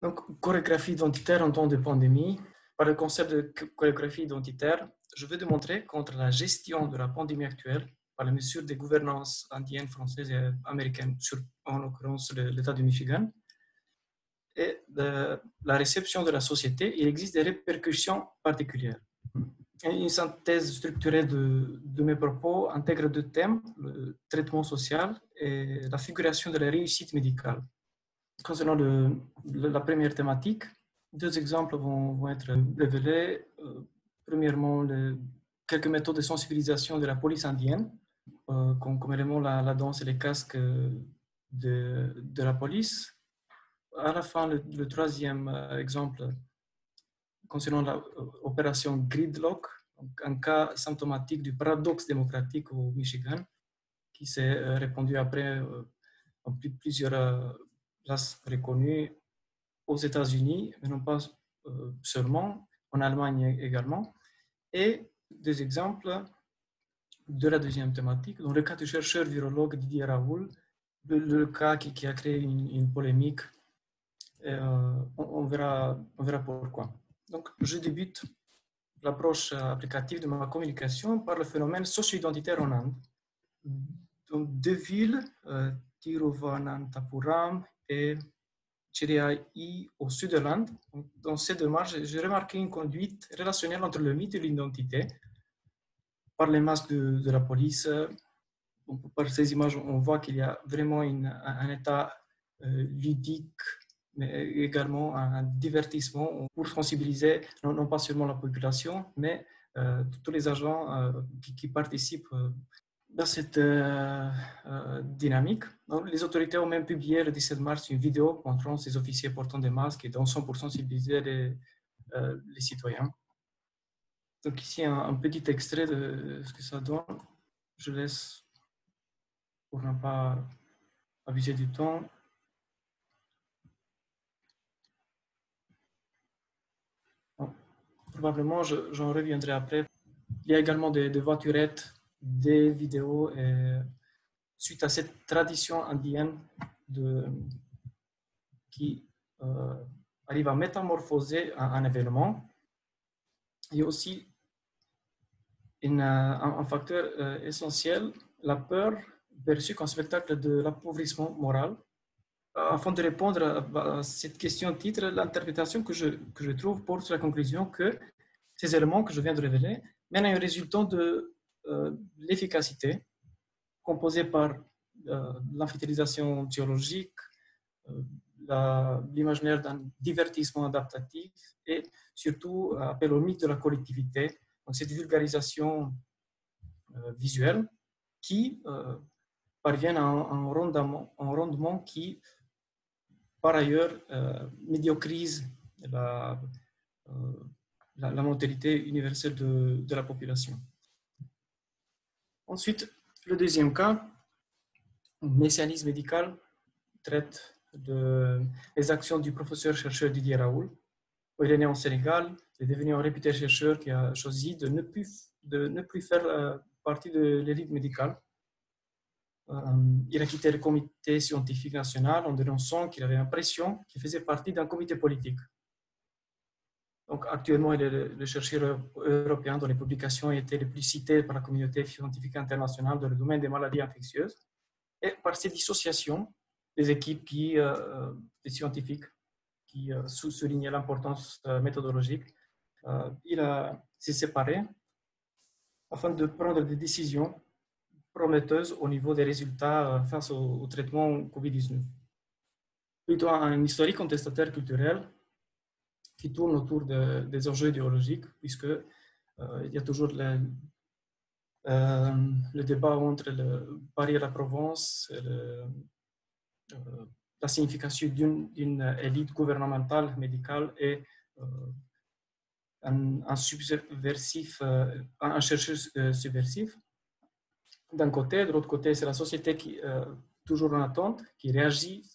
Donc, chorégraphie identitaire en temps de pandémie. Par le concept de chorégraphie identitaire, je veux démontrer contre la gestion de la pandémie actuelle par les mesures de gouvernance indienne, française et américaine, en l'occurrence l'État du Michigan, et de la réception de la société, il existe des répercussions particulières. Une synthèse structurée de mes propos intègre deux thèmes, le traitement social et la figuration de la réussite médicale. Concernant la première thématique, deux exemples vont être révélés. Premièrement, quelques méthodes de sensibilisation de la police indienne, comme élément la danse et les casques de la police. À la fin, le troisième exemple concernant l'opération Gridlock, un cas symptomatique du paradoxe démocratique au Michigan, qui s'est répandu après en plusieurs places reconnues aux États-Unis, mais non pas seulement, en Allemagne également. Et des exemples de la deuxième thématique, dans le cas du chercheur virologue Didier Raoult, le cas qui a créé une polémique, on verra pourquoi. Donc, je débute l'approche applicative de ma communication par le phénomène socio-identitaire en Inde. Dans deux villes, Tiruvananthapuram et Chennai au sud de l'Inde. Dans ces démarches, j'ai remarqué une conduite relationnelle entre le mythe et l'identité. Par les masques de la police, par ces images, on voit qu'il y a vraiment un état ludique, mais également un divertissement pour sensibiliser non pas seulement la population, mais tous les agents qui participent dans cette dynamique. Donc, les autorités ont même publié le 17 mars une vidéo montrant ces officiers portant des masques et dansant pour sensibiliser les citoyens. Donc ici, un petit extrait de ce que ça donne. Je laisse pour ne pas abuser du temps. Bon, probablement, j'en reviendrai après. Il y a également des voiturettes, des vidéos. Et suite à cette tradition indienne qui arrive à métamorphoser un événement, il y a aussi un facteur essentiel, la peur perçue comme spectacle de l'appauvrissement moral. Afin de répondre à cette question titre, l'interprétation que je trouve porte sur la conclusion que ces éléments que je viens de révéler mènent à un résultat de l'efficacité composée par l'infantilisation géologique, l'imaginaire d'un divertissement adaptatif et surtout appel au mythe de la collectivité. Donc cette vulgarisation visuelle qui parvient à un rendement qui par ailleurs médiocrise la mentalité universelle de la population. Ensuite, le deuxième cas, messianisme médical, traite des actions du professeur-chercheur Didier Raoult. Il est né en Sénégal, il est devenu un réputé chercheur qui a choisi de ne plus faire partie de l'élite médicale. Il a quitté le comité scientifique national en dénonçant qu'il avait l'impression qu'il faisait partie d'un comité politique. Donc, actuellement, il est le chercheur européen dont les publications ont été les plus citées par la communauté scientifique internationale dans le domaine des maladies infectieuses. Et par ces dissociations, des équipes des scientifiques qui soulignaient l'importance méthodologique, il s'est séparé afin de prendre des décisions prometteuse au niveau des résultats face au traitement Covid-19. Plutôt un historique contestataire culturel qui tourne autour des enjeux idéologiques, puisque il y a toujours le débat entre le Paris et la Provence, la signification d'une élite gouvernementale, médicale et un subversif, un chercheur subversif. D'un côté, de l'autre côté, c'est la société qui toujours en attente, qui réagit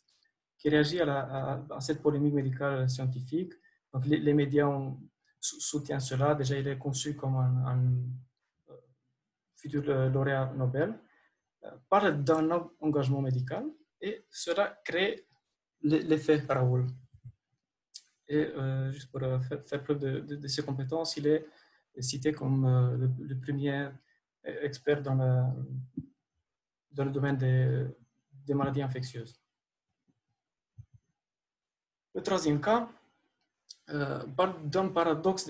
à cette polémique médicale scientifique. Donc, les médias soutiennent cela. Déjà, il est conçu comme un futur lauréat Nobel. Parle d'un engagement médical et cela crée l'effet Raoult. Et juste pour faire preuve de ses compétences, il est cité comme le premier expert dans le domaine des maladies infectieuses. Le troisième cas parle d'un paradoxe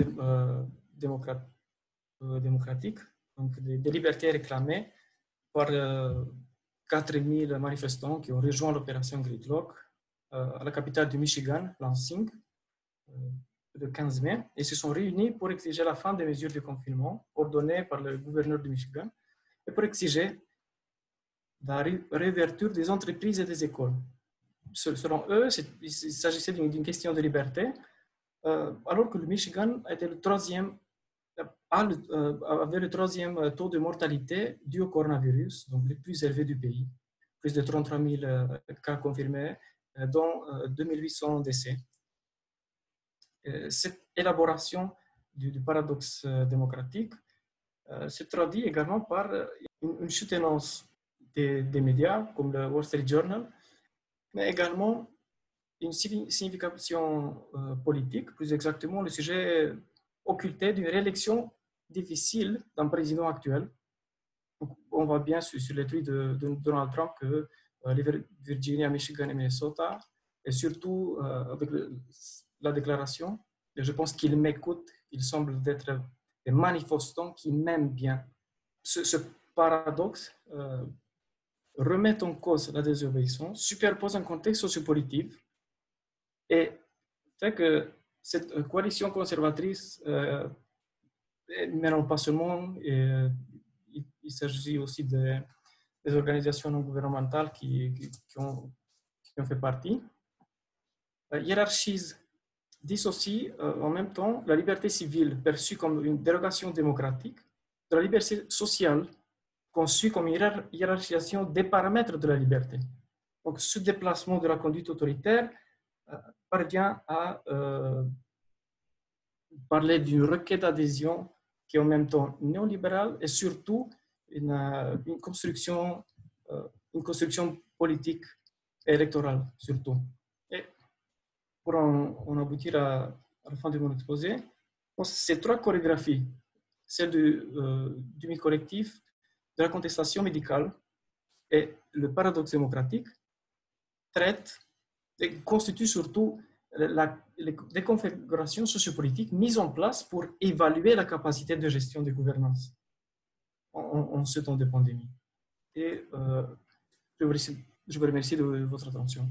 démocratique, donc des libertés réclamées par 4000 manifestants qui ont rejoint l'opération Gridlock à la capitale du Michigan, Lansing, le 15 mai, et se sont réunis pour exiger la fin des mesures de confinement ordonnées par le gouverneur du Michigan et pour exiger la réouverture des entreprises et des écoles. Selon eux, il s'agissait d'une question de liberté, alors que le Michigan était avait le troisième taux de mortalité dû au coronavirus, donc le plus élevé du pays, plus de 33 000 cas confirmés, dont 2800 décès. Cette élaboration du paradoxe démocratique se traduit également par une soutenance des médias comme le Wall Street Journal, mais également une signification politique, plus exactement le sujet occulté d'une réélection difficile d'un président actuel. Donc, on voit bien sur les tweets de Donald Trump que les Virginia, Michigan et Minnesota, et surtout avec la déclaration, et je pense qu'il m'écoute, il semble être des manifestants qui m'aiment bien. Ce paradoxe remet en cause la désobéissance, superpose un contexte sociopolitique et fait que cette coalition conservatrice, mais non pas seulement, il s'agit aussi des organisations non gouvernementales qui ont fait partie, hiérarchise dissocie en même temps la liberté civile perçue comme une dérogation démocratique de la liberté sociale conçue comme une hiérarchisation des paramètres de la liberté. Donc, ce déplacement de la conduite autoritaire parvient à parler d'une requête d'adhésion qui est en même temps néolibérale et surtout une construction politique et électorale, surtout. Et pour en aboutir à la fin de mon exposé, ces trois chorégraphies, celle du mi-collectif, de la contestation médicale et le paradoxe démocratique, traitent et constituent surtout les configurations sociopolitiques mises en place pour évaluer la capacité de gestion des gouvernances en ce temps de pandémie. Et je vous remercie de votre attention.